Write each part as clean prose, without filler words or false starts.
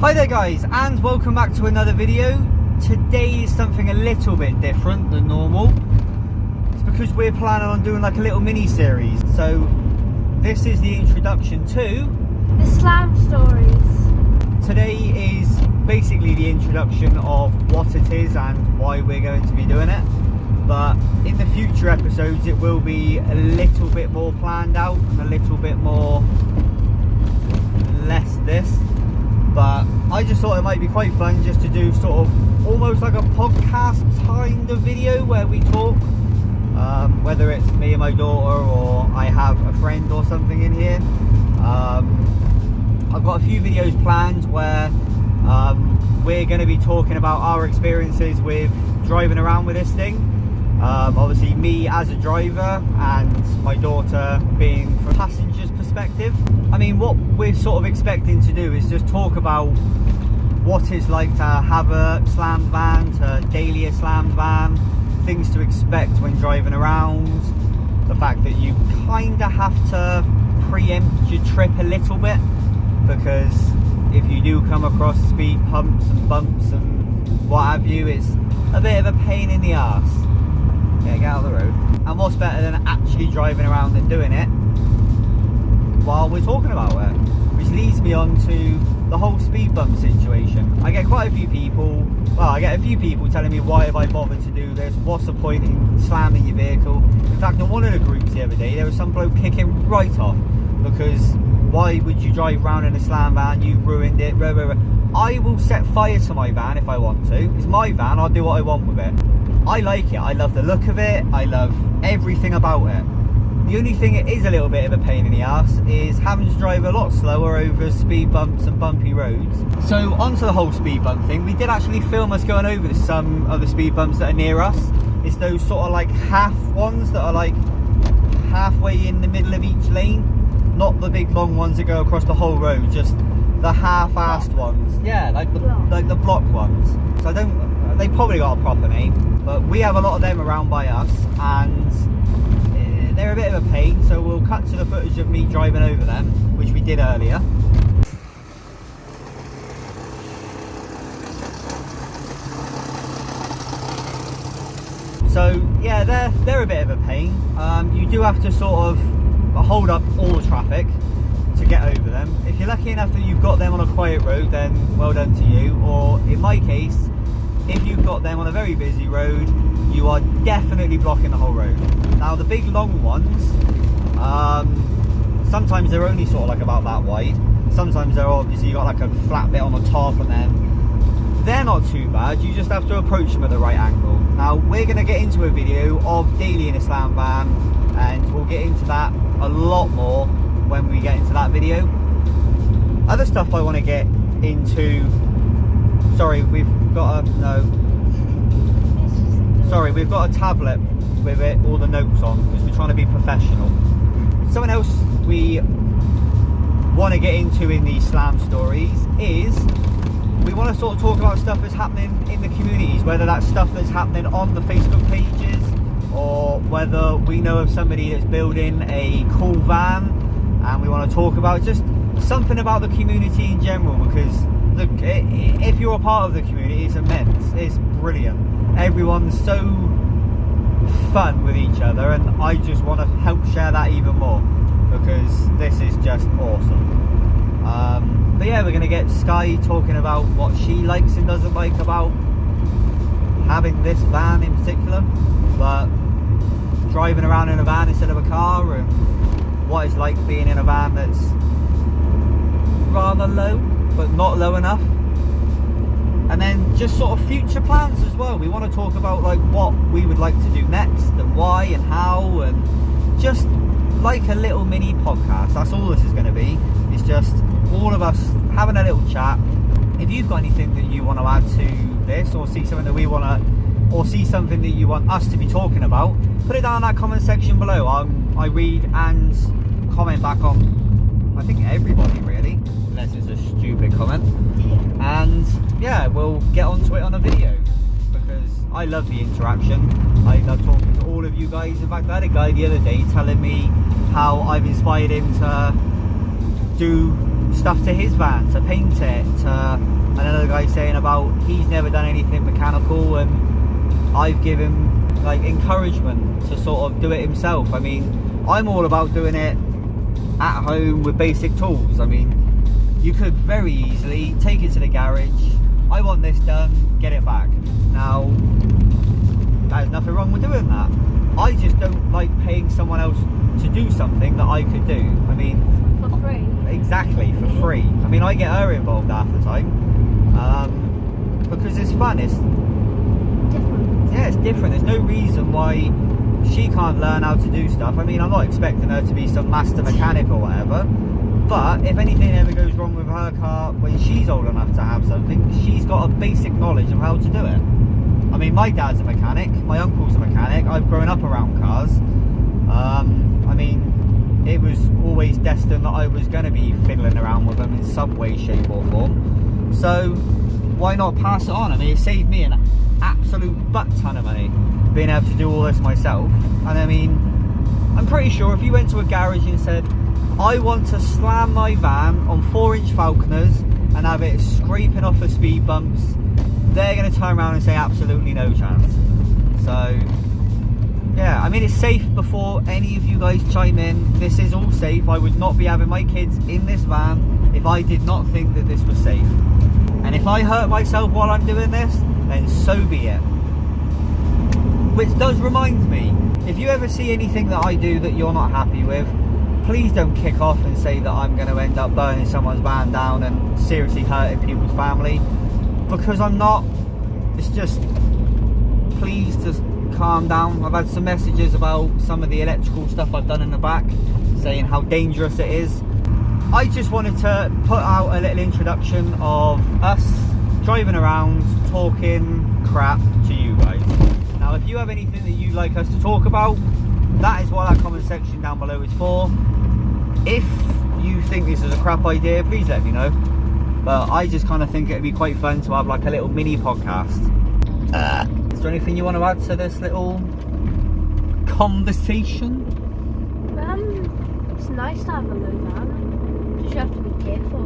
Hi there guys, and welcome back to another video. Today is something a little bit different than normal. It's because we're planning on doing like a little mini series. So this is the introduction to the Slam Stories. Today is basically the introduction of what it is and why we're going to be doing it. But in the future episodes it will be a little bit more planned out and a little bit more less this. But I just thought it might be quite fun just to do sort of almost like a podcast kind of video where we talk, whether it's me and my daughter or I have a friend or something in here. I've got a few videos planned where we're going to be talking about our experiences with driving around with this thing. Obviously me as a driver and my daughter being from a passenger's perspective. I mean, what we're sort of expecting to do is just talk about what it's like to have a slammed van, to daily a slammed van, things to expect when driving around, the fact that you kind of have to preempt your trip a little bit, because if you do come across speed humps and bumps and what have you, it's a bit of a pain in the arse. Yeah, get out of the road. And what's better than actually driving around and doing it while we're talking about it? Which leads me on to the whole speed bump situation. I get quite a few people, telling me, why have I bothered to do this? What's the point in slamming your vehicle? In fact, on one of the groups the other day, there was some bloke kicking right off because why would you drive around in a slam van? You ruined it. Blah, blah, blah. I will set fire to my van if I want to. It's my van, I'll do what I want with it. I like it, I love the look of it, I love everything about it. The only thing it is a little bit of a pain in the ass is having to drive a lot slower over speed bumps and bumpy roads. So onto the whole speed bump thing, we did actually film us going over some of the speed bumps that are near us. It's those sort of like half ones that are like halfway in the middle of each lane. Not the big long ones that go across the whole road, just the half-assed ones. Yeah, like the block ones. So they probably got a proper name. But we have a lot of them around by us, and they're a bit of a pain, so we'll cut to the footage of me driving over them, which we did earlier. So yeah, they're a bit of a pain. You do have to sort of hold up all the traffic to get over them. If you're lucky enough that you've got them on a quiet road, then well done to you. Or in my case, if you've got them on a very busy road, you are definitely blocking the whole road. Now the big long ones, sometimes they're only sort of like about that wide. Sometimes they're obviously got like a flat bit on the top, and then they're not too bad. You just have to approach them at the right angle. Now we're going to get into a video of daily in a slam van, and we'll get into that a lot more when we get into that video. Other stuff I want to get into. Sorry, we've got a tablet with all the notes on because we're trying to be professional. Something else we want to get into in these slam stories is we want to sort of talk about stuff that's happening in the communities, whether that's stuff that's happening on the Facebook pages or whether we know of somebody that's building a cool van and we want to talk about just something about the community in general, because if you're a part of the community, it's immense, it's brilliant. Everyone's so fun with each other, and I just want to help share that even more because this is just awesome. But yeah, we're going to get Sky talking about what she likes and doesn't like about having this van in particular, but driving around in a van instead of a car, and what it's like being in a van that's rather low but not low enough. And then just sort of future plans as well. We want to talk about like what we would like to do next and why and how, and just like a little mini podcast. That's all this is going to be. It's just all of us having a little chat. If you've got anything that you want to add to this, or see something that we want to, or see something that you want us to be talking about, put it down in that comment section below. I read and comment back on, I think, everybody really, unless it's a stupid comment. And yeah, we'll get onto it on a video because I love the interaction. I love talking to all of you guys. In fact, I had a guy the other day telling me how I've inspired him to do stuff to his van, to paint it, to another guy saying about he's never done anything mechanical, and I've given him like encouragement to sort of do it himself. I mean, I'm all about doing it at home with basic tools. I mean, you could very easily take it to the garage, I want this done, get it back. Now, there's nothing wrong with doing that. I just don't like paying someone else to do something that I could do. I mean, For free. exactly, for free. I mean, I get her involved half the time because it's fun. It's Different. yeah, it's different. There's no reason why she can't learn how to do stuff. I mean, I'm not expecting her to be some master mechanic or whatever, but if anything ever goes wrong with her car when she's old enough to have something, she's got a basic knowledge of how to do it. I mean, my dad's a mechanic, my uncle's a mechanic, I've grown up around cars. I mean, it was always destined that I was going to be fiddling around with them in some way, shape or form. So, why not pass it on? I mean, it saved me an absolute butt ton of money being able to do all this myself. And I mean, I'm pretty sure if you went to a garage and said, I want to slam my van on 4-inch Falconers and have it scraping off the speed bumps, they're going to turn around and say absolutely no chance. So yeah, I mean, it's safe. Before any of you guys chime in, this is all safe. I would not be having my kids in this van if I did not think that this was safe. And if I hurt myself while I'm doing this, then so be it. Which does remind me, if you ever see anything that I do that you're not happy with, please don't kick off and say that I'm going to end up burning someone's van down and seriously hurting people's family, because I'm not. It's just, please just calm down. I've had some messages about some of the electrical stuff I've done in the back, saying how dangerous it is. I just wanted to put out a little introduction of us driving around talking crap to you guys. Now, if you have anything that you'd like us to talk about, that is what that comment section down below is for. If you think this is a crap idea, please let me know. But I just kind of think it'd be quite fun to have like a little mini podcast. Is there anything you want to add to this little conversation? It's nice to have a low van. Just have to be careful.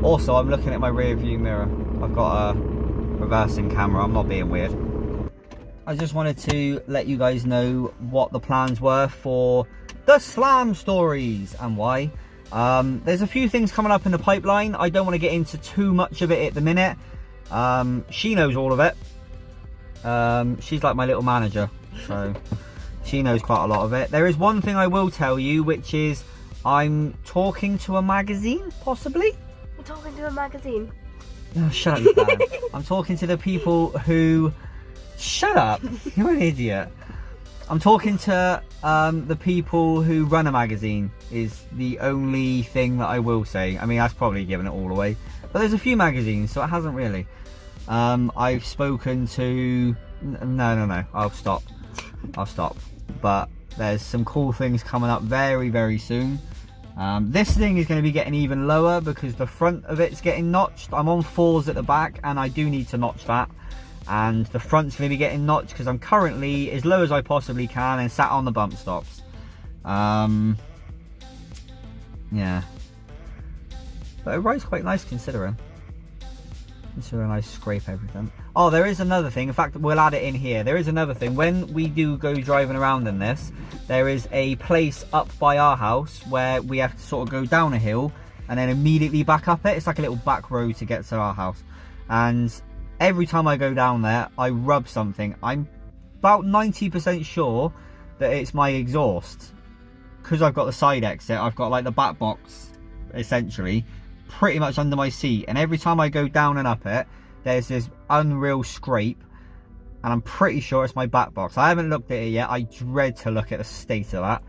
Also, I'm looking at my rear view mirror. I've got a reversing camera. I'm not being weird. I just wanted to let you guys know what the plans were for the Slam stories and why. There's a few things coming up in the pipeline. I don't want to get into too much of it at the minute. She knows all of it. She's like my little manager, so she knows quite a lot of it. There is one thing I will tell you, which is I'm talking to a magazine, possibly. You're talking to a magazine? Oh, shut up, you Dan. I'm talking to the people who... Shut up, you're an idiot. I'm talking to the people who run a magazine, is the only thing that I will say. I mean, that's probably giving it all away. But there's a few magazines, so it hasn't really. I've spoken to... No, I'll stop. But there's some cool things coming up very, very soon. This thing is going to be getting even lower because the front of it's getting notched. I'm on 4s at the back and I do need to notch that. And the front's going to be getting notched because I'm currently as low as I possibly can and sat on the bump stops. Yeah. But it rides quite nice considering. Considering I scrape everything. Oh, there is another thing. In fact, we'll add it in here. There is another thing. When we do go driving around in this, there is a place up by our house where we have to sort of go down a hill and then immediately back up it. It's like a little back road to get to our house. And every time I go down there, I rub something. I'm about 90% sure that it's my exhaust. Because I've got the side exit, I've got like the back box, essentially, pretty much under my seat. And every time I go down and up it, there's this unreal scrape. And I'm pretty sure it's my back box. I haven't looked at it yet. I dread to look at the state of that.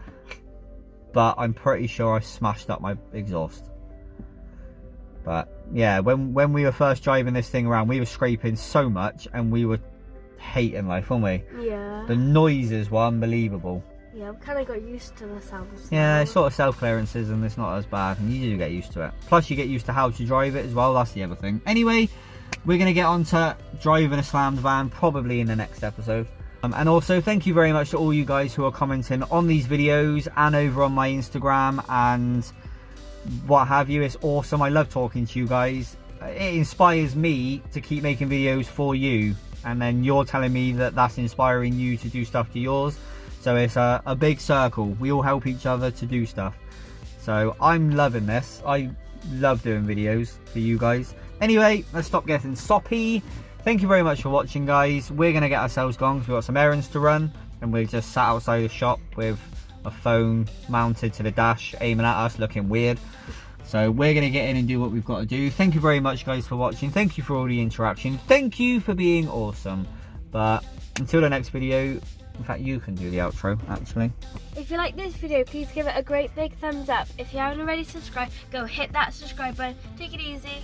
But I'm pretty sure I smashed up my exhaust. But yeah, when we were first driving this thing around, we were scraping so much and we were hating life, weren't we? Yeah. The noises were unbelievable. Yeah, I've kind of got used to the sounds. Yeah, now. it's sort of self-clearances and it's not as bad, and you do get used to it. Plus you get used to how to drive it as well, that's the other thing. Anyway, we're going to get on to driving a slammed van probably in the next episode. And also thank you very much to all you guys who are commenting on these videos and over on my Instagram and what have you. It's awesome. I love talking to you guys. It inspires me to keep making videos for you, and then you're telling me that that's inspiring you to do stuff to yours. So it's a big circle. We all help each other to do stuff. So I'm loving this. I love doing videos for you guys. Anyway, let's stop getting soppy. Thank you very much for watching, guys. We're going to get ourselves gone because we've got some errands to run, and we're just sat outside the shop with a phone mounted to the dash aiming at us looking weird. So we're going to get in and do what we've got to do. Thank you very much, guys, for watching. Thank you for all the interaction. Thank you for being awesome. But until the next video, in fact, you can do the outro, actually. If you like this video, please give it a great big thumbs up. If you haven't already subscribed, go hit that subscribe button. Take it easy.